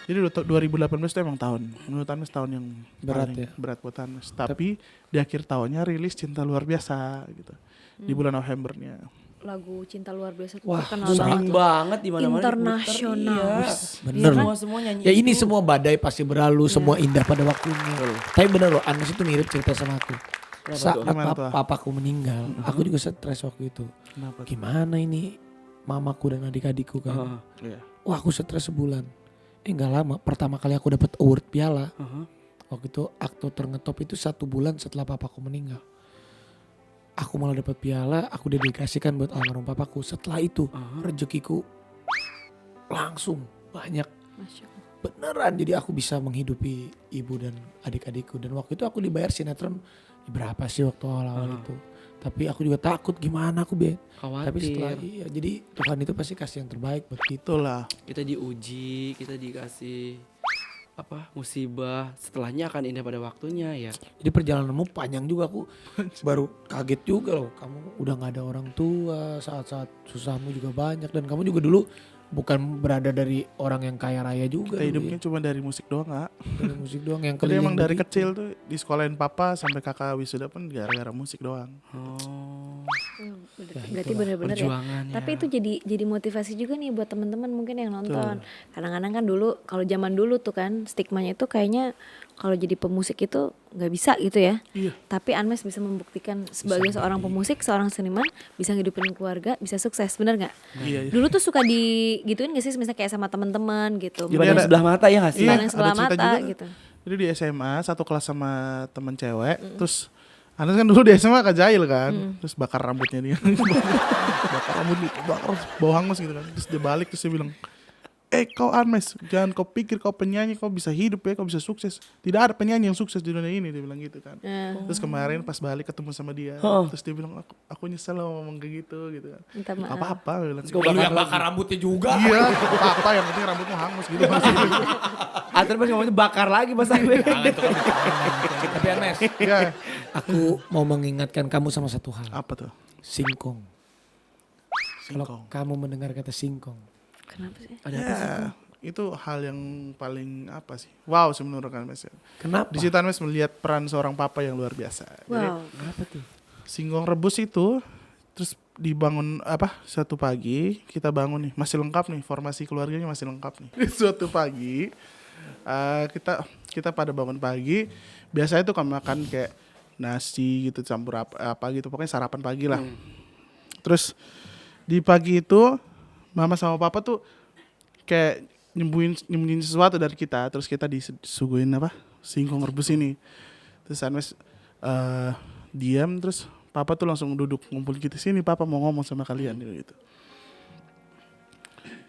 Jadi 2018 itu emang menurut Anes tahun yang Berat paling ya. berat buat Anes. Tapi di akhir tahunnya rilis Cinta Luar Biasa gitu. Di bulan Novembernya. Lagu Cinta Luar Biasa tuh Wah, terkenal Sering banget. banget di mana-mana Internasional. Bener loh. Semua nyanyi. Ya ini itu. semua badai pasti berlalu, semua indah pada waktunya. Tapi bener loh, Anes itu mirip cerita sama aku. Saat Gimana tuh? papaku meninggal, aku juga stres waktu itu. Kenapa tuh? Gimana ini mamaku dan adik-adikku kan. Iya. Wah aku stres sebulan. Gak lama, pertama kali aku dapat award piala. Waktu itu aktor terngetop itu 1 bulan setelah papaku meninggal. Aku malah dapat piala, aku dedikasikan buat almarhum papaku. Setelah itu rezekiku langsung banyak. Masya Allah. Beneran, jadi aku bisa menghidupi ibu dan adik-adikku. Dan waktu itu aku dibayar sinetron berapa sih waktu awal-awal itu. Tapi aku juga takut gimana aku Khawatir. Tapi setelah jadi Tuhan itu pasti kasih yang terbaik buat kita. Itulah. Kita diuji, kita dikasih musibah, setelahnya akan indah pada waktunya ya. Jadi perjalananmu panjang juga, aku baru kaget juga loh. Kamu udah gak ada orang tua, saat-saat susahmu juga banyak. Dan kamu juga dulu bukan berada dari orang yang kaya raya juga. Kita hidupnya cuma dari musik doang Kak. dari musik doang yang Jadi keliling emang dari begitu. kecil tuh di sekolahin papa sampai kakak wisuda pun gara-gara musik doang. Berarti benar-benar ya. Perjuangan ya. Tapi itu jadi motivasi juga nih buat teman-teman mungkin yang nonton. Kadang-kadang kan dulu kalau zaman dulu tuh kan stigmanya itu kayaknya kalau jadi pemusik itu nggak bisa gitu ya. Iya. Tapi Anmes bisa membuktikan sebagai seorang pemusik, seorang seniman bisa ngidupin keluarga, bisa sukses, bener nggak? Iya. Dulu tuh suka digituin gak sih misalnya kayak sama teman-teman gitu. Dibanding ada- sebelah mata ya nggak sih? Iya, Bareng sebelah ada cerita mata juga. gitu. Jadi di SMA satu kelas sama temen cewek, terus Anas kan dulu di SMA kejail kan, terus bakar rambutnya dia, bakar rambut, bakar bau hangus gitu kan, terus dia balik terus dia bilang, kau Anas, jangan kau pikir kau penyanyi kau bisa hidup ya, kau bisa sukses, tidak ada penyanyi yang sukses di dunia ini, dia bilang gitu kan. Terus kemarin pas balik ketemu sama dia, terus dia bilang aku nyesel loh ngomong kayak gitu kan. Minta Gak maaf. apa-apa, dia bilang. Lu yang bakar rambutnya juga. Iya, gak apa-apa yang penting rambutmu hangus gitu. Atau pas ngomongnya bakar lagi Mas Agwe. Tapi Anes, Iya. aku mau mengingatkan kamu sama satu hal. Apa tuh? Singkong. Singkong. Kalau kamu mendengar kata singkong, Kenapa sih? Ada apa sih? Ya, itu hal yang paling apa sih? Wow sih menurut Anmes ya. kenapa? Di situ Anmes melihat peran seorang papa yang luar biasa. Jadi Wow. Apa tuh? singkong rebus itu terus dibangun suatu pagi kita bangun nih masih lengkap nih formasi keluarganya masih lengkap nih. Suatu pagi kita pada bangun pagi biasanya tuh kan makan kayak nasi gitu campur apa gitu pokoknya sarapan pagi lah. Terus di pagi itu mama sama papa tuh kayak nyembunyiin sesuatu dari kita, terus kita disuguhin singkong rebus ini. Terus Anmes diam, terus papa tuh langsung duduk ngumpul kita sini, papa mau ngomong sama kalian gitu.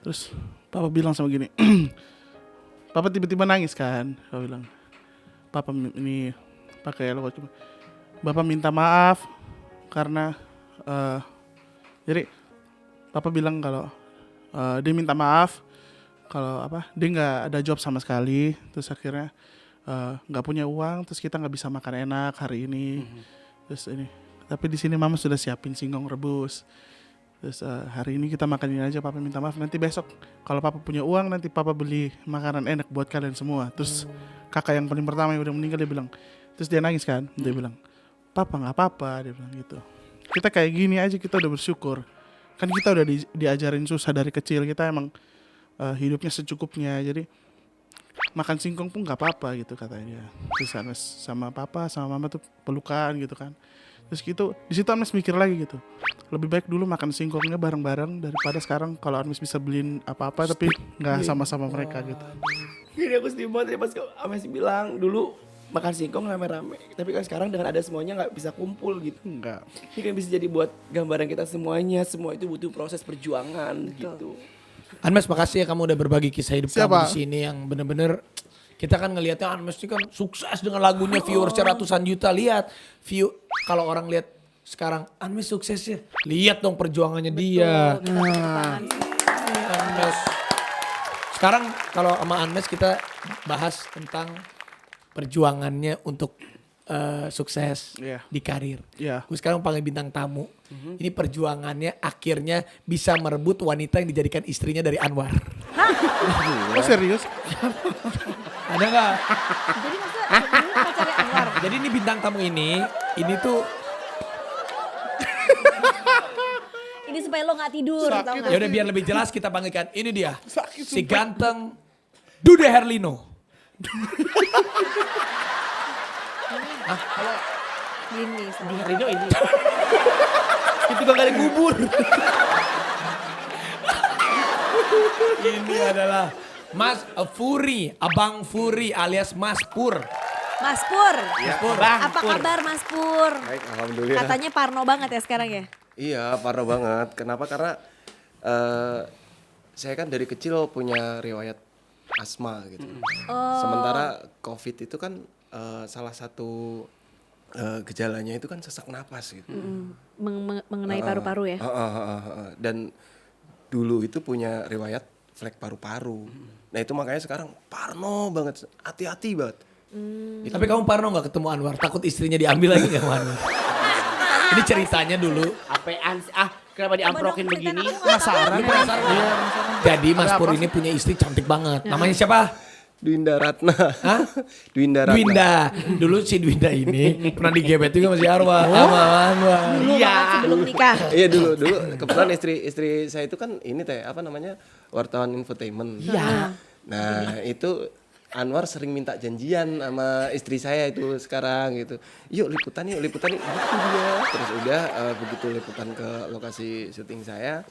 Terus papa bilang sama gini, papa tiba-tiba nangis kan, papa bilang, papa ini pakai lo cuma, bapak minta maaf karena jadi papa bilang kalau dia minta maaf kalau dia nggak ada job sama sekali, terus akhirnya nggak punya uang, terus kita nggak bisa makan enak hari ini, terus ini. Tapi di sini mama sudah siapin singkong rebus, terus hari ini kita makan ini aja. Papa minta maaf, nanti besok kalau papa punya uang nanti papa beli makanan enak buat kalian semua. Terus kakak yang paling pertama yang udah meninggal dia bilang, terus dia nangis kan, dia bilang, papa nggak apa-apa, dia bilang gitu. Kita kayak gini aja kita udah bersyukur. Kan kita udah diajarin susah dari kecil, kita emang hidupnya secukupnya, jadi makan singkong pun nggak apa-apa gitu katanya. Terus Anes sama papa sama mama tuh pelukan gitu kan. Terus gitu di situ Anes mikir lagi gitu, lebih baik dulu makan singkongnya bareng-bareng daripada sekarang kalau Anes bisa beliin apa-apa tapi nggak sama-sama mereka gitu. Gini aku sedih banget ya pas Ames bilang dulu makan singkong rame-rame. Tapi kan sekarang dengan ada semuanya nggak bisa kumpul gitu. Enggak. Ini kan bisa jadi buat gambaran kita semuanya. Semua itu butuh proses perjuangan gitu. Anmes makasih ya kamu udah berbagi kisah hidup Siapa? kamu di sini yang bener-bener kita kan ngelihatnya Anmes ini kan sukses dengan lagunya viewersnya ratusan juta. Lihat kalau orang lihat sekarang Anmes sukses ya, lihat dong perjuangannya dia. Anmes. Sekarang kalau sama Anmes kita bahas tentang perjuangannya untuk sukses Iya. di karir. Iya. Gue sekarang panggil bintang tamu. Ini perjuangannya akhirnya bisa merebut wanita yang dijadikan istrinya dari Anwar. Oh serius? Ada nggak? Jadi maksudnya dulu pacarnya Anwar. Jadi ini bintang tamu ini tuh Ini supaya lo gak tidur, tau gak? ya udah biar lebih jelas kita panggilkan. Ini dia. Sakit Si ganteng Dude Herlino. Gini, sama. Rino ini. Itu gak kali kubur. Ini adalah Mas Furi, Abang Furi alias Mas Pur. Mas Pur, Bang, apa kabar Mas Pur? Baik, alhamdulillah. Katanya parno banget ya sekarang ya? Iya, parah banget. Kenapa? Karena saya kan dari kecil punya riwayat asma gitu. Sementara COVID itu kan salah satu gejalanya itu kan sesak napas gitu. Mengenai paru-paru ya? Dan dulu itu punya riwayat flek paru-paru. Nah itu makanya sekarang parno banget, hati-hati banget. Tapi kamu parno nggak ketemu Anwar? Takut istrinya diambil lagi nggak sama Anwar? Ini ceritanya dulu. Apaan sih? Kenapa diamprokin Coba dong, begini? ceritain aku. Penasaran ya? Iya, penasaran. Jadi Mas Pur ini punya istri cantik banget. Namanya siapa? Dwinda Ratna. Hah? Dwinda Ratna. Dwinda. Dulu si Dwinda ini pernah digebet juga masih Arwah. Sama Anwar. Dulu banget sebelum nikah. Iya dulu kebetulan istri saya itu kan ini apa namanya wartawan infotainment. Iya. Nah itu Anwar sering minta janjian sama istri saya itu sekarang gitu. Yuk liputan yuk. Gitu dia. Terus udah begitu liputan ke lokasi syuting saya,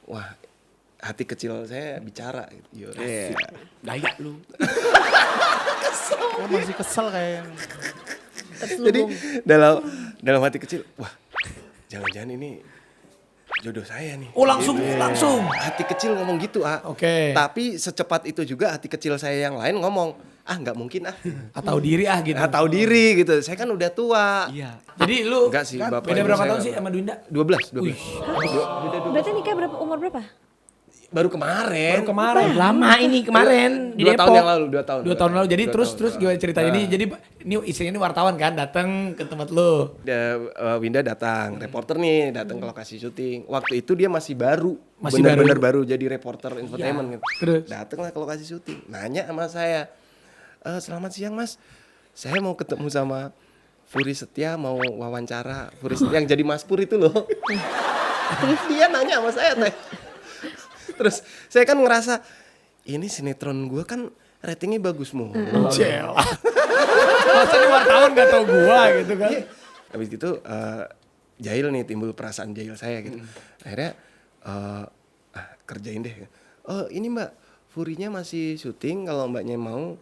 wah hati kecil saya bicara gitu. Iya. Daya lu. Oh, masih kesel kayaknya. Jadi dalam hati kecil, wah jangan-jangan ini jodoh saya nih. Oh langsung. Hati kecil ngomong gitu Oke. Tapi secepat itu juga hati kecil saya yang lain ngomong, nggak mungkin Atau diri gitu. tahu diri gitu. Saya kan udah tua. Iya. Jadi lu Enggak sih, Bapak beda ibu berapa saya tahun sih nggak- sama Dwinda? 12. Berarti nikah umur berapa? Baru kemarin. Lama ini kemarin di 2 tahun Depok. yang lalu, 2 tahun. 2 tahun lalu. Jadi Dua terus tahun. gimana ceritanya ini? Jadi ini istrinya ini wartawan kan, datang ke tempat lu. Winda datang, reporter nih, datang ke lokasi syuting. Waktu itu dia masih baru, Masih benar-benar baru jadi reporter infotainment gitu. Terus? Datanglah ke lokasi syuting, nanya sama saya, selamat siang mas, saya mau ketemu sama Furi Setia, mau wawancara. Furi Setia yang jadi Mas Pur itu loh. Dia nanya sama saya teh. Terus saya kan ngerasa ini sinetron gue kan ratingnya bagus mulu. Cel. Masa nih wartawan gak tau gua gitu kan. Habis itu jahil nih, timbul perasaan jahil saya gitu. Akhirnya kerjain deh. Oh ini mbak, Furinya masih syuting, kalau mbaknya mau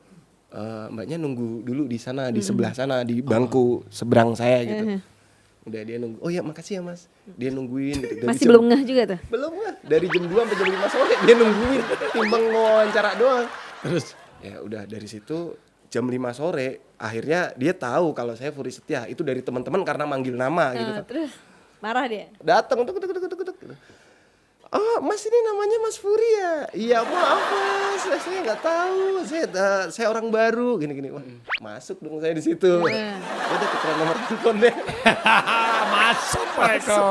mbaknya nunggu dulu di sana, di sebelah sana, di bangku seberang saya gitu. Udah dia nunggu, oh ya makasih ya mas. Dia nungguin gitu. Masih belum ngeh juga tuh? Belum nggak, dari jam 2 sampai jam 5 sore dia nungguin, timbang mau wawancara doang. Terus ya udah dari situ jam 5 sore akhirnya dia tahu kalau saya Furi Setia, itu dari teman-teman karena manggil nama gitu kan. Terus marah dia? Datang tuk. Oh mas ini namanya Mas Furi ya? Iya maaf mas, saya nggak tahu, saya orang baru gini. Wah, masuk dong saya di situ. Udah tukeran nomor telepon deh. Masuk Eko.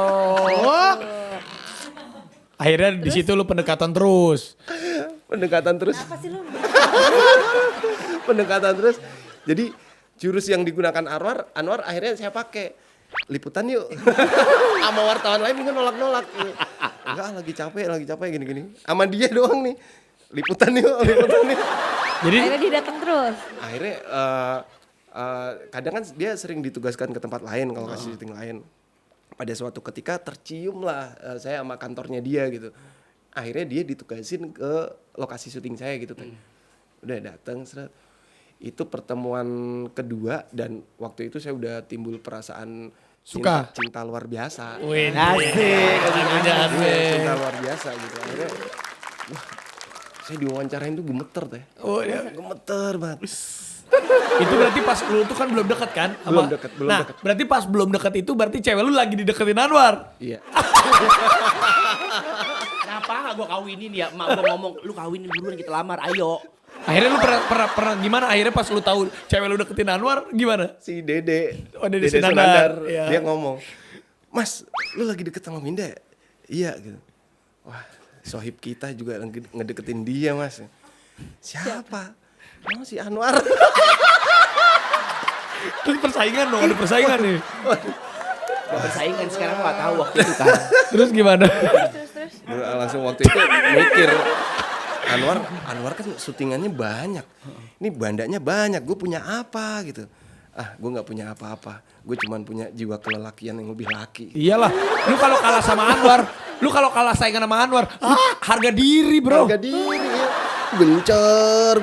Akhirnya di situ lu pendekatan terus. Pendekatan terus. Apa sih lo? Pendekatan terus. Jadi jurus yang digunakan Anwar akhirnya saya pakai. Liputan yuk. Sama wartawan lain mungkin nolak-nolak. Enggak, lagi capek gini. Sama dia doang nih. Liputan yuk. Jadi Akhirnya dia datang terus. Akhirnya kadang kan dia sering ditugaskan ke tempat lain kalau kasih syuting lain. Pada suatu ketika tercium lah saya sama kantornya dia gitu. Akhirnya dia ditugasin ke lokasi syuting saya gitu kan. Udah datang seret. Itu pertemuan kedua dan waktu itu saya udah timbul perasaan Suka. cinta luar biasa. Wih, Asik. Iya, cinta luar biasa gitu. Akhirnya wah, saya diwawancarain tuh gemeter teh. Oh, ya. Gemeter banget. Itu berarti pas lu tuh kan belum deket kan? Belum deket. Berarti pas belum deket itu berarti cewek lu lagi dideketin Anwar. Iya. Kenapa gak gue kawinin ya? Mak gue ngomong, lu kawinin buruan kita lamar, ayo. Akhirnya lu pernah gimana? Akhirnya pas lu tahu cewek lu deketin Anwar gimana? Si Dede. Oh, Dede Sunandar. Sunandar, iya. Dia ngomong, Mas, lu lagi deket sama Winda ya? Iya gitu. Wah, sohib kita juga ngedeketin dia mas. Siapa? Oh si Anwar. Terus persaingan dong, ada persaingan nih. Gak bersaing kan sekarang gak tahu waktu itu kan. Terus gimana? Terus. Langsung waktu itu mikir Anwar kan syutingannya banyak. Ini bandanya banyak, gue punya apa gitu. Gue nggak punya apa-apa. Gue cuman punya jiwa kelelakian yang lebih laki. Iyalah, lu kalau kalah sama Anwar, lu kalau kalah saingan sama Anwar, harga diri bro. Harga diri ya. Gencer.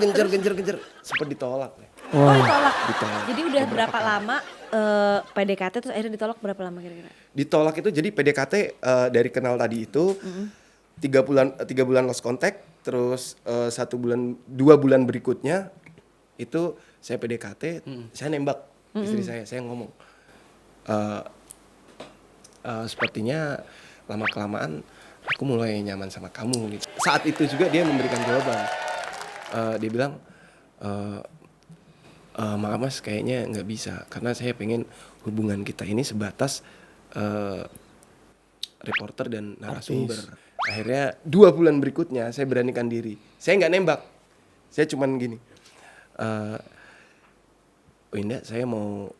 Sempat ditolak. Oh ditolak. Ditolak. Jadi udah berapa lama PDKT terus akhirnya ditolak berapa lama kira-kira? Ditolak itu jadi PDKT dari kenal tadi itu 3 bulan lost contact, terus 2 bulan berikutnya itu saya PDKT, saya nembak istri saya ngomong sepertinya lama kelamaan aku mulai nyaman sama kamu gitu. Saat itu juga dia memberikan jawaban, dia bilang maaf mas kayaknya nggak bisa karena saya pengen hubungan kita ini sebatas reporter dan narasumber. Akhirnya 2 bulan berikutnya saya beranikan diri. Saya nggak nembak. Saya cuman gini. Winda, saya mau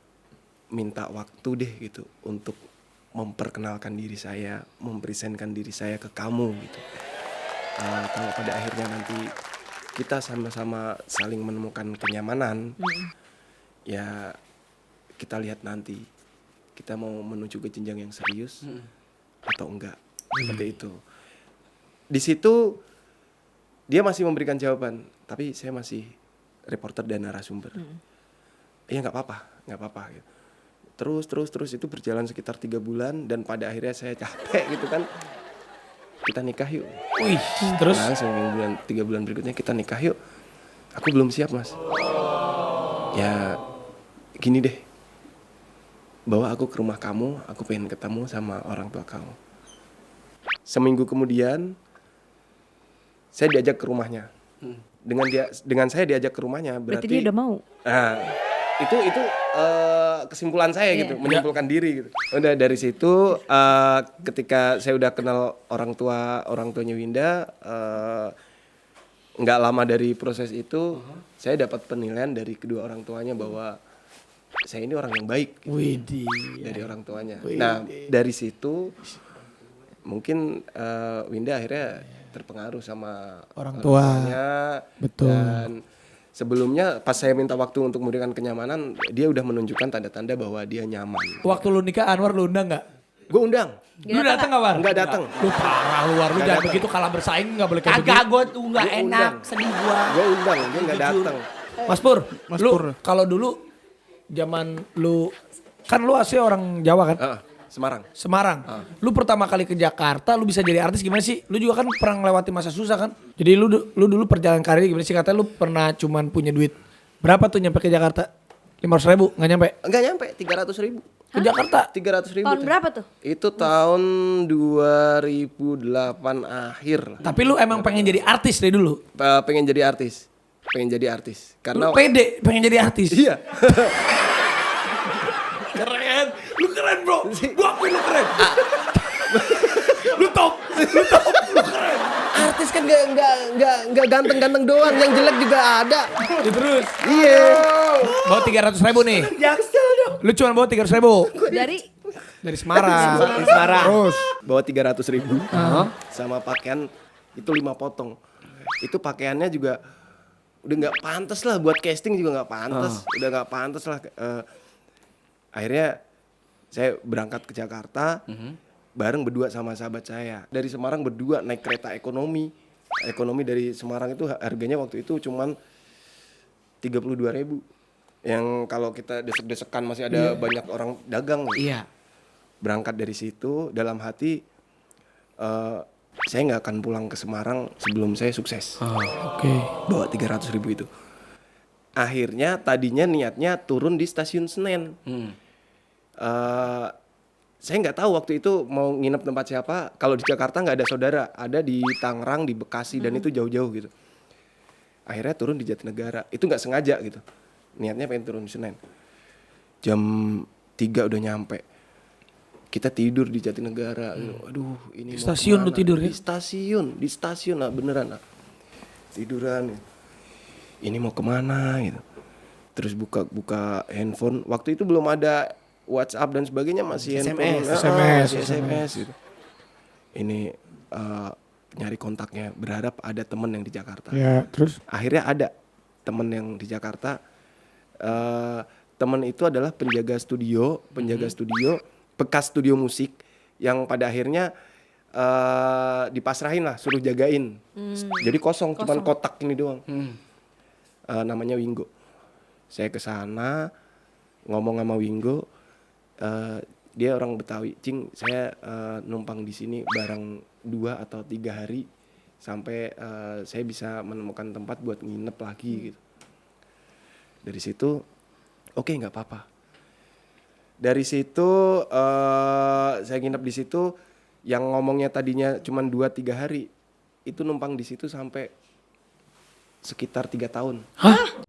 minta waktu deh gitu untuk memperkenalkan diri saya, mempresentkan diri saya ke kamu gitu. Kalau pada akhirnya nanti kita sama-sama saling menemukan kenyamanan, ya kita lihat nanti kita mau menuju ke jenjang yang serius atau enggak. Seperti itu. Di situ dia masih memberikan jawaban, tapi saya masih reporter dan narasumber. Ya nggak apa-apa gitu. Terus itu berjalan sekitar 3 bulan dan pada akhirnya saya capek gitu kan. Kita nikah yuk. Wih, terus? Langsung 3 bulan berikutnya kita nikah yuk. Aku belum siap mas. Ya gini deh. Bawa aku ke rumah kamu, aku pengen ketemu sama orang tua kamu. Seminggu kemudian saya diajak ke rumahnya. Dengan saya diajak ke rumahnya Berarti berarti dia udah mau? Itu kesimpulan saya gitu, menyimpulkan diri gitu. Udah dari situ ketika saya udah kenal orang tuanya Winda, nggak lama dari proses itu saya dapat penilaian dari kedua orang tuanya bahwa saya ini orang yang baik gitu, dari orang tuanya. Nah dari situ mungkin Winda akhirnya terpengaruh sama Orang tuanya. Betul. Dan sebelumnya pas saya minta waktu untuk memberikan kenyamanan, dia udah menunjukkan tanda-tanda bahwa dia nyaman. Waktu lu nikah Anwar lu undang gak? Gue undang. Lu datang gak War? Enggak datang. Lu parah lu War, lu jangan begitu kalah bersaing gak boleh kayak Kagak, begitu. gue tuh gak Gua enak, undang. sedih gue. Gue undang, dia nggak datang. Mas Pur, Mas lu Pur. kalau dulu zaman lu kan lu asli orang Jawa kan? Semarang. Semarang. Lu pertama kali ke Jakarta, lu bisa jadi artis gimana sih? Lu juga kan pernah melewati masa susah kan? Jadi lu dulu perjalanan karir gimana sih? Katanya lu pernah cuman punya duit berapa tuh nyampe ke Jakarta? 500.000? Nggak nyampe? Enggak nyampe, 300.000. Ke Jakarta? 300.000. Tahun berapa tuh? Itu tahun 2008 akhir lah. Tapi lu emang pengen jadi artis dari dulu? Pengen jadi artis. Karena Lu pede pengen jadi artis? iya. Keren, lu keren bro, gua akuin lu keren. Lu top, lu keren. Artis kan nggak ganteng-ganteng doang, yang jelek juga ada. Ya, terus, Iya. bawa 300.000 nih. Jaksel dong. Lu cuma bawa 300.000 Dari Semarang. Terus bawa 300.000 sama pakaian itu 5 potong. Itu pakaiannya juga udah nggak pantas lah buat casting, juga nggak pantas. Udah nggak pantas lah. Akhirnya saya berangkat ke Jakarta bareng berdua sama sahabat saya. Dari Semarang berdua naik kereta ekonomi. Ekonomi dari Semarang itu harganya waktu itu cuman 32.000. Yang kalau kita desek-desekan masih ada banyak orang dagang. Iya. Berangkat dari situ dalam hati saya nggak akan pulang ke Semarang sebelum saya sukses. Oke. Bawa 300.000 itu. Akhirnya tadinya niatnya turun di stasiun Senen. Saya nggak tahu waktu itu mau nginep tempat siapa. Kalau di Jakarta nggak ada saudara, ada di Tangerang, di Bekasi, dan itu jauh-jauh gitu. Akhirnya turun di Jatinegara. Itu nggak sengaja gitu. Niatnya pengen turun di Senen. Jam 3 udah nyampe. kita tidur di Jatinegara. Aduh, ini Di mau stasiun lu kemana? tidur ya? Di stasiun lah beneran lah. Tiduran. Ini mau kemana gitu. Terus buka handphone. Waktu itu belum ada WhatsApp dan sebagainya, masih handphone, masih SMS gitu. Ini nyari kontaknya, berharap ada temen yang di Jakarta. Ya, terus Akhirnya ada temen yang di Jakarta. Temen itu adalah penjaga studio, bekas studio musik yang pada akhirnya dipasrahin lah, suruh jagain. Jadi kosong, cuman kotak ini doang. Namanya Winggo. Saya ke sana ngomong sama Winggo, dia orang Betawi. Cing, saya numpang di sini barang 2 atau 3 hari sampai saya bisa menemukan tempat buat nginep lagi gitu. Dari situ, oke, nggak apa-apa. Dari situ saya nginep di situ. Yang ngomongnya tadinya cuma 2-3 hari, itu numpang di situ sampai sekitar 3 tahun. hah?